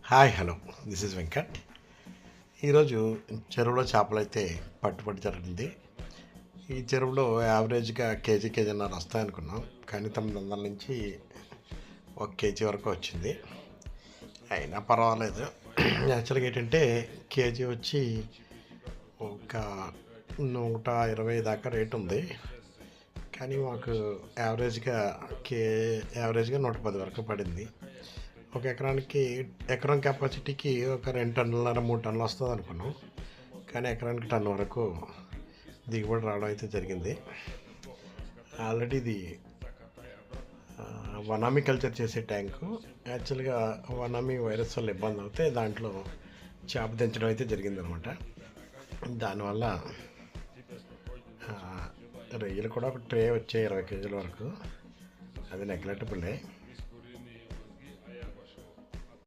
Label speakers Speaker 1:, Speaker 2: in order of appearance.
Speaker 1: Hi hello this is Venkat. ఈరోజు చెరువులో చేపలు అయితే పట్టుబడి జరిగింది. ఈ చెరువులో యావరేజ్గా కేజీన్నర వస్తాయనుకున్నాం, కానీ 900 నుంచి 1 కేజీ వరకు వచ్చింది. అయినా పర్వాలేదు. యాక్చువల్గా ఏంటంటే కేజీ వచ్చి ఒక 120 దాకా రేటు ఉంది, కానీ మాకు యావరేజ్గా యావరేజ్గా 110 వరకు పడింది. ఒక ఎకరం కెపాసిటీకి ఒక 2 టన్నులన్నర 3 టన్నులు వస్తుంది అనుకున్నాం, కానీ ఎకరానికి టన్ను వరకు దిగుబడి రావడం అయితే జరిగింది. ఆల్రెడీ ఇది వనామీ కల్చర్ చేసే ట్యాంకు. యాక్చువల్గా వనామీ వైరస్ వల్ల ఇబ్బంది అవుతే దాంట్లో చేప తెంచడం అయితే జరిగిందనమాట. దానివల్ల రొయ్యలు కూడా ఒక ట్రే వచ్చాయి 20 కేజీల వరకు. అది నెగ్లెక్టబులే.